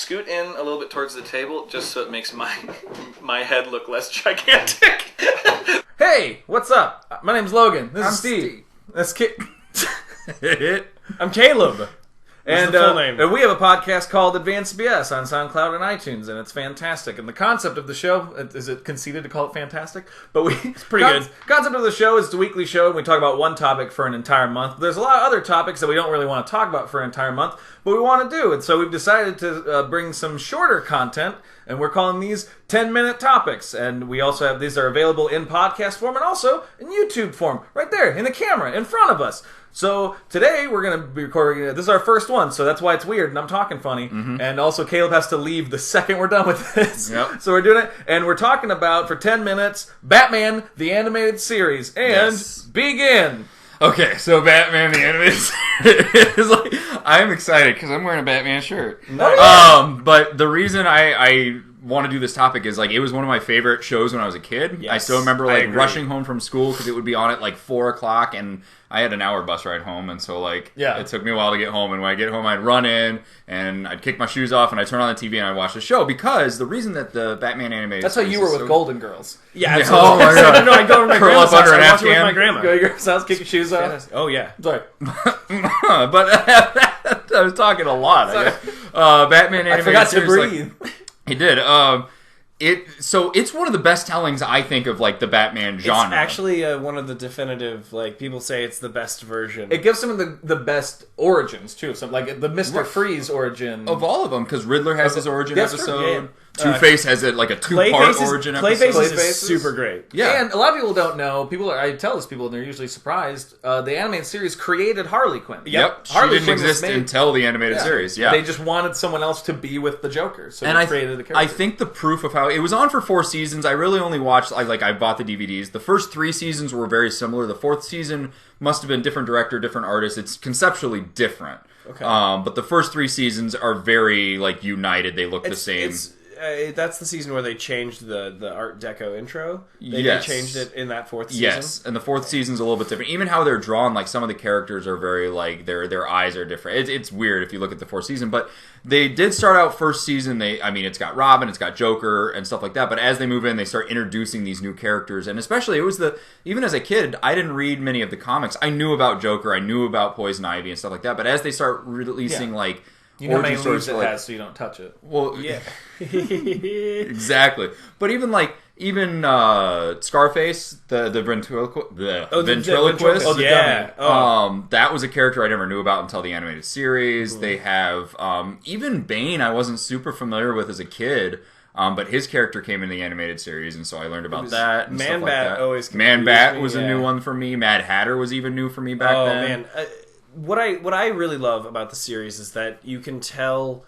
scoot in a little bit towards the table just so it makes my head look less gigantic. Hey, what's up? My name's Logan. This is Steve. That's I'm Caleb. And, full name. And we have a podcast called Advanced BS on Soundcloud and iTunes, and it's fantastic. And the concept of the show, is it conceited to call it fantastic? But it's pretty good. Concept of the show is the weekly show, and we talk about one topic for an entire month. There's a lot of other topics that we don't really want to talk about for an entire month, but we want to do. And so we've decided to bring some shorter content, and we're calling these 10-minute topics. And we also have, these are available in podcast form and also in YouTube form, right there in the camera in front of us. So today we're going to be recording, this is our first one, so that's why it's weird and I'm talking funny. Mm-hmm. And also Caleb has to leave the second we're done with this. Yep. So we're doing it, and we're talking about, for 10 minutes, Batman, the animated series. And begin! Okay, so Batman, the animated series, I'm excited because I'm wearing a Batman shirt. Nice. But the reason I want to do this topic is, it was one of my favorite shows when I was a kid. Yes, I still remember, rushing home from school because it would be on at, 4 o'clock, and I had an hour bus ride home, and so, it took me a while to get home, and when I get home, I'd run in, and I'd kick my shoes off, and I'd turn on the TV, and I'd watch the show, because the reason that the Batman animated That's how you were with Golden Girls. Yeah, absolutely. Oh my God. No, I go to my Curl up grandma's house. under an I watch it with Afghan. my grandma. Go to your house, kick your shoes off. Oh, yeah. Sorry. But I was talking a lot. Batman animated I forgot to series, breathe. He did. It's one of the best tellings, I think, of the Batman genre. It's actually one of the definitive, people say it's the best version. It gives some of the best origins, too. Some, the Mr. Freeze origin. Of all of them, because Riddler has his origin episode. Yeah. Two-Face has a two-part origin episode. Clayface is super great. Yeah. And a lot of people don't know, I tell this people, and they're usually surprised, the animated series created Harley Quinn. Yep. Harley she didn't Quinn exist until the animated series. Yeah. They just wanted someone else to be with the Joker, so they created the character. I think the proof of how... It was on for 4 seasons. I really only watched... I bought the DVDs. The first 3 seasons were very similar. The 4th season must have been different director, different artist. It's conceptually different. Okay. But the first 3 seasons are very, united. They look the same. That's the season where they changed the Art Deco intro. They changed it in that 4th season. Yes, and the 4th season's a little bit different. Even how they're drawn, some of the characters are very, their eyes are different. It's weird if you look at the 4th season, but they did start out first season, it's got Robin, it's got Joker, and stuff like that, but as they move in, they start introducing these new characters, and especially, even as a kid, I didn't read many of the comics. I knew about Joker, I knew about Poison Ivy and stuff like that, but as they start releasing, you know how many leaves it has, so you don't touch it. Well, yeah. Exactly. But even Scarface, the ventriloquist, that was a character I never knew about until the animated series. They have even Bane. I wasn't super familiar with as a kid. But his character came in the animated series, and so I learned about that. And Man-Bat always Man-Bat was a new one for me. Mad Hatter was even new for me back then. Oh, man. What I really love about the series is that you can tell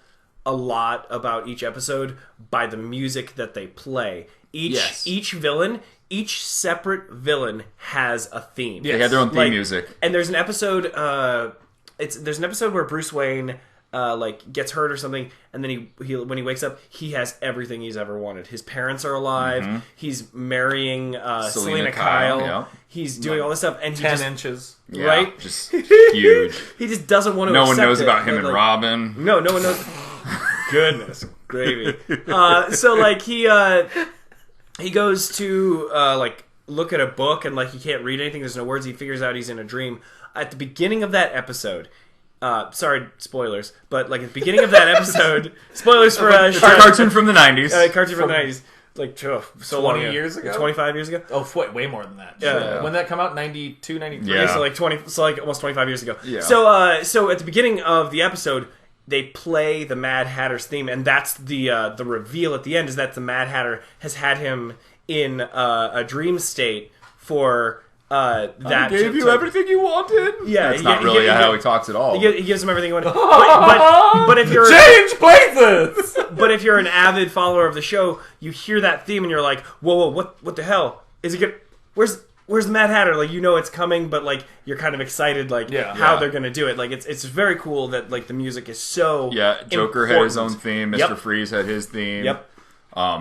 a lot about each episode by the music that they play. Each villain, each separate villain has a theme. They had their own theme music. And there's an episode there's an episode where Bruce Wayne gets hurt or something, and then he when he wakes up, he has everything he's ever wanted. His parents are alive. Mm-hmm. He's marrying Selena Kyle. Yeah. He's doing all this stuff, and 10 inches, right? Just huge. He just doesn't want to. No one knows about him and Robin. No one knows. Goodness gravy. He goes to look at a book, and he can't read anything. There's no words. He figures out he's in a dream. At the beginning of that episode. Sorry, spoilers, but at the beginning of that episode, spoilers for a cartoon from the 90s. Cartoon from the 90s. So 20 years ago? 25 years ago? Oh, way more than that. Yeah. When that come out? 92, 93? Yeah. So almost 25 years ago. Yeah. So at the beginning of the episode, they play the Mad Hatter's theme, and that's the reveal at the end, is that the Mad Hatter has had him in a dream state for... I gave you everything you wanted. Yeah, that's not really how he talks at all. He gives him everything he wanted. But if you're change places. But if you're an avid follower of the show, you hear that theme and you're like, whoa, what the hell is it? Where's the Mad Hatter? It's coming, but you're kind of excited, how they're gonna do it. It's very cool that the music is so Joker had his own theme. Mr. Freeze had his theme. Yep.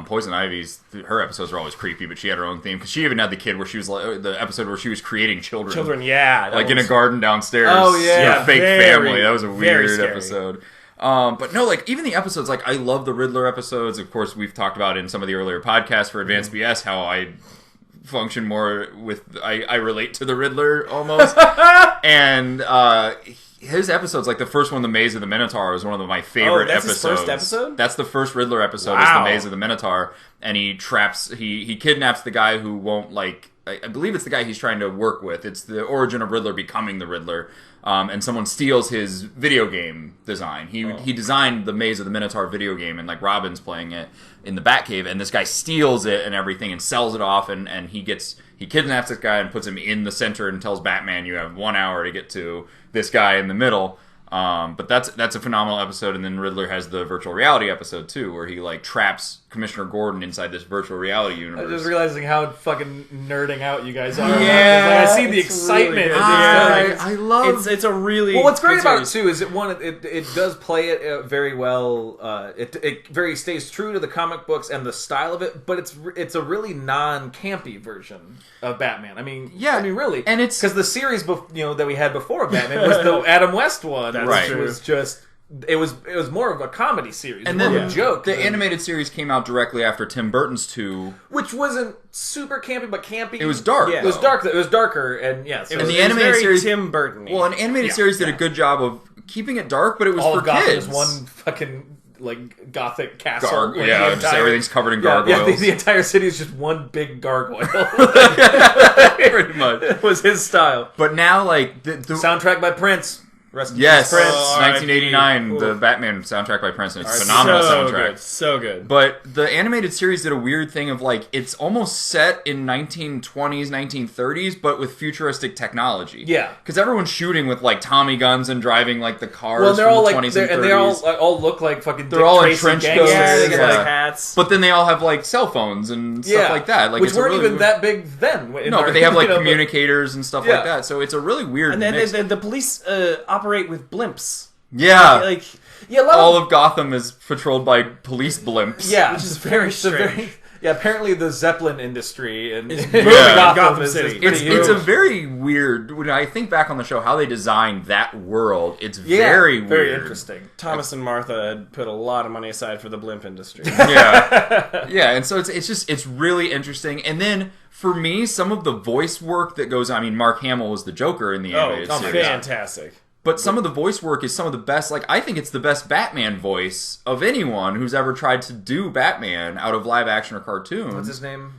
Poison Ivy's, her episodes were always creepy, but she had her own theme, because she even had the kid where she was the episode where she was creating children. Yeah. In a garden downstairs. Oh, yeah. Fake family. That was a weird episode. But no, like, even the episodes, like, I love the Riddler episodes. Of course, we've talked about in some of the earlier podcasts for Advanced BS how I function more with, I relate to the Riddler almost. And his episodes, like the first one, The Maze of the Minotaur, was one of my favorite that's episodes. his first episode? That's the first Riddler episode, is The Maze of the Minotaur. And he kidnaps the guy who won't, like, I believe it's the guy he's trying to work with. It's the origin of Riddler becoming the Riddler. And someone steals his video game design. He designed the Maze of the Minotaur video game, and like Robin's playing it in the Batcave, and this guy steals it and everything and sells it off, and he kidnaps this guy and puts him in the center and tells Batman, you have 1 hour to get to this guy in the middle. But that's a phenomenal episode. And then Riddler has the virtual reality episode too, where he like traps Commissioner Gordon inside this virtual reality universe. I'm just realizing how fucking nerding out you guys are. Yeah, like, I see the excitement. Really I love. it's a really Well, what's great good about it series. too is it does play it very well. It very stays true to the comic books and the style of it, but it's a really non-campy version of Batman. I mean, Yeah, I mean really, and it's- because the series that we had before Batman was the Adam West one, That's which true. was just. It was more of a comedy series, And more then of a joke. The animated series came out directly after Tim Burton's 2. which wasn't super campy, but campy. It was dark. Yeah. It was though. dark. It was darker, and yes, It was, the it was animated very series- Tim Burton. Well, an animated series did a good job of keeping it dark, but it was all for of Gotham kids. is one fucking like gothic castle. with Yeah, the just everything's covered in Yeah, gargoyles. the entire city is just one big gargoyle. Pretty much. It was his style. But now, like the Soundtrack by Prince. Rest in yes, peace, Prince. 1989, the Batman soundtrack by Prince, and it's a phenomenal so soundtrack. Good, so good. But the animated series did a weird thing of like it's almost set in 1920s, 1930s, but with futuristic technology. Yeah. because everyone's shooting with like Tommy guns and driving like the cars Well, they're from all the like, 20s they're, and and 30s. they all look like fucking. They're Dick all in Tracy trench gangsters. coats. Yeah, they got Yeah. like hats. But then they all have like cell phones and stuff like that. Like which it's a weren't really even that big then. No, but they have like but- communicators and stuff Yeah. like that. So it's a really weird And then mix. the police operate with blimps. Yeah, Like, Yeah, a lot all of Gotham is patrolled by police blimps. yeah, which is very it's a strange. yeah, apparently the Zeppelin industry and booming Gotham City. pretty It's a huge. very weird. When I think back on the show, how they designed that world, it's Yeah, very weird. very interesting. Thomas and Martha had put a lot of money aside for the blimp industry. Yeah, yeah, and so it's really interesting. And then for me, some of the voice work that goes on. I mean, Mark Hamill was the Joker in the animated series. fantastic. But some of the voice work is some of the best. Like, I think it's the best Batman voice of anyone who's ever tried to do Batman out of live action or cartoon. What's his name?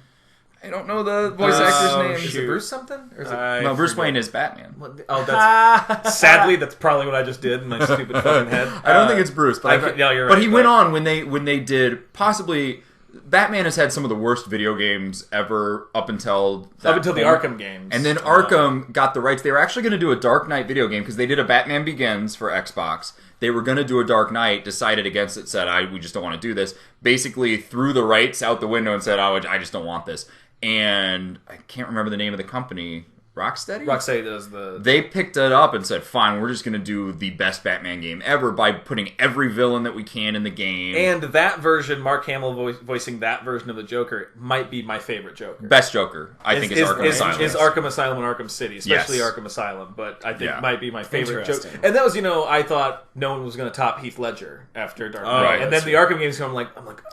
I don't know the voice actor's name. Is it Bruce something? Or is it, No, Bruce Wayne is Batman. oh, that's sadly that's probably what I just did in my stupid fucking head. I don't think it's Bruce, but you're right. But he went on when they did possibly. Batman has had some of the worst video games ever up until the point. Arkham games, And then Arkham got the rights. They were actually going to do a Dark Knight video game because they did a Batman Begins for Xbox. They were going to do a Dark Knight, decided against it, said, we just don't want to do this. Basically threw the rights out the window and said, I just don't want this. And I can't remember the name of the company. Rocksteady? Rocksteady does the. They picked it up and said, fine, we're just going to do the best Batman game ever by putting every villain that we can in the game. And that version, Mark Hamill voicing that version of the Joker, might be my favorite Joker. Best Joker, I think, is Arkham Asylum. Is Arkham Asylum and Arkham City, especially Yes. Arkham Asylum, but I think might be my favorite Joker. Interesting. And that was, I thought no one was going to top Heath Ledger after Dark Knight. Right. And then the Arkham games, I'm like,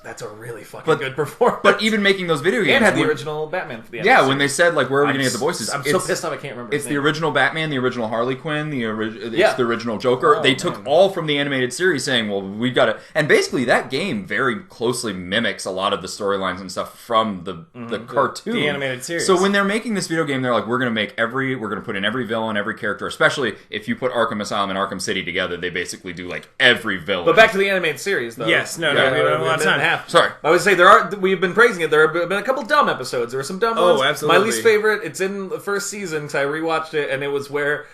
that's a really fucking good performance. But even making those video games... and had the when- original Batman for the Yeah, animated when they series. said, like, where are we going to get the voices? I'm so pissed off I can't remember his It's name. the original Batman, the original Harley Quinn, the original Joker. Oh, they took all from the animated series, saying, "Well, we've got to." And basically, that game very closely mimics a lot of the storylines and stuff from the cartoon, the animated series. So when they're making this video game, they're like, "We're going to put in every villain, every character, especially if you put Arkham Asylum and Arkham City together. They basically do like every villain." But back to the animated series, though. Yes, no, we don't have a lot of time. Sorry. I would say we've been praising it. There have been a couple dumb episodes. There were some dumb ones. absolutely. My least favorite, it's in the first season because I rewatched it, and it was where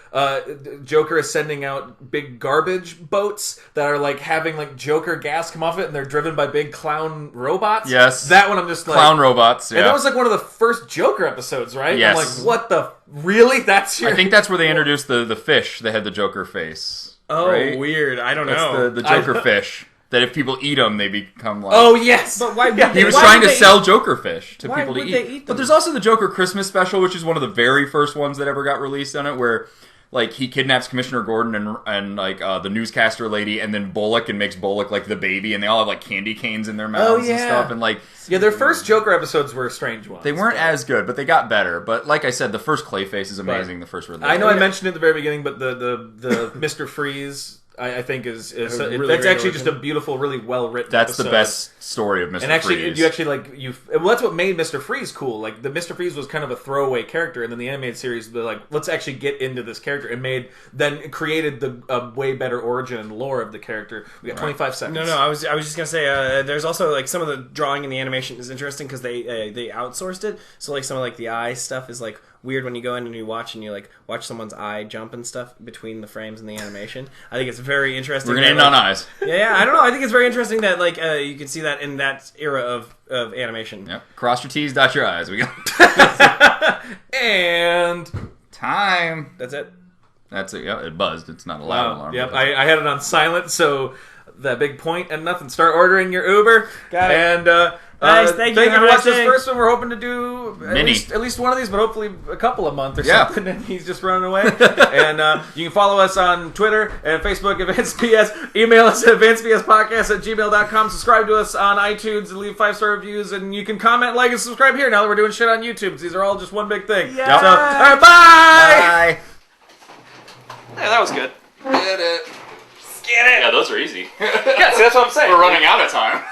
Joker is sending out big garbage boats that are like having like Joker gas come off it, and they're driven by big clown robots. Yes. That one I'm just like... Clown robots, yeah. And that was like one of the first Joker episodes, right? Yes. I'm like, what the... Really? That's your... I think that's where they introduced the fish that had the Joker face. Oh, right? weird. I don't That's know. the Joker fish. That if people eat them, they become like... Oh, yes! But why? Yeah, He was why trying would to they sell Joker fish to Why people to would eat. they eat But them? there's also the Joker Christmas special, which is one of the very first ones that ever got released on it, where like he kidnaps Commissioner Gordon and like the newscaster lady, and then Bullock, and makes Bullock like the baby, and they all have like candy canes in their mouths and stuff, and like their first Joker episodes were strange ones. they weren't as good, but they got better. But like I said, the first Clayface is amazing. The first release. I know I mentioned it at the very beginning, but the Mr. Freeze. I think is really that's great actually origin. just a beautiful, really well written. That's episode. the best story of Mr. And actually, Freeze. you actually well, that's what made Mr. Freeze cool. Like the Mr. Freeze was kind of a throwaway character, and then the animated series, they're like, let's actually get into this character, and then created a way better origin and lore of the character. We got 25 seconds. No, I was just gonna say there's also like some of the drawing and the animation is interesting because they outsourced it. So like some of like the eye stuff is like weird when you go in and you like watch someone's eye jump and stuff between the frames and the animation. I think it's very interesting. We're gonna end on eyes. Yeah, I don't know. I think it's very interesting that like you can see that in that era of animation. Yep. Cross your T's, dot your I's. We go. And Time. That's it. That's it. Yeah, it buzzed. It's not a loud alarm. Yep, I had it on silent, so that big point and nothing. Start ordering your Uber. Got it. And Nice, thank you. for Have a watching nice this day. first one. We're hoping to do Mini. at least one of these, but hopefully a couple a month or Yeah. something. And he's just running away. And you can follow us on Twitter and Facebook, AdvancedPS. Email us at advancedpspodcast@gmail.com. Subscribe to us on iTunes and leave 5-star reviews. And you can comment, like, and subscribe here now that we're doing shit on YouTube, because these are all just one big thing. Yeah. So, all right, bye! Bye. Yeah, that was good. Get it. Get it. Yeah, those are easy. Yeah, see, that's what I'm saying. We're running out of time.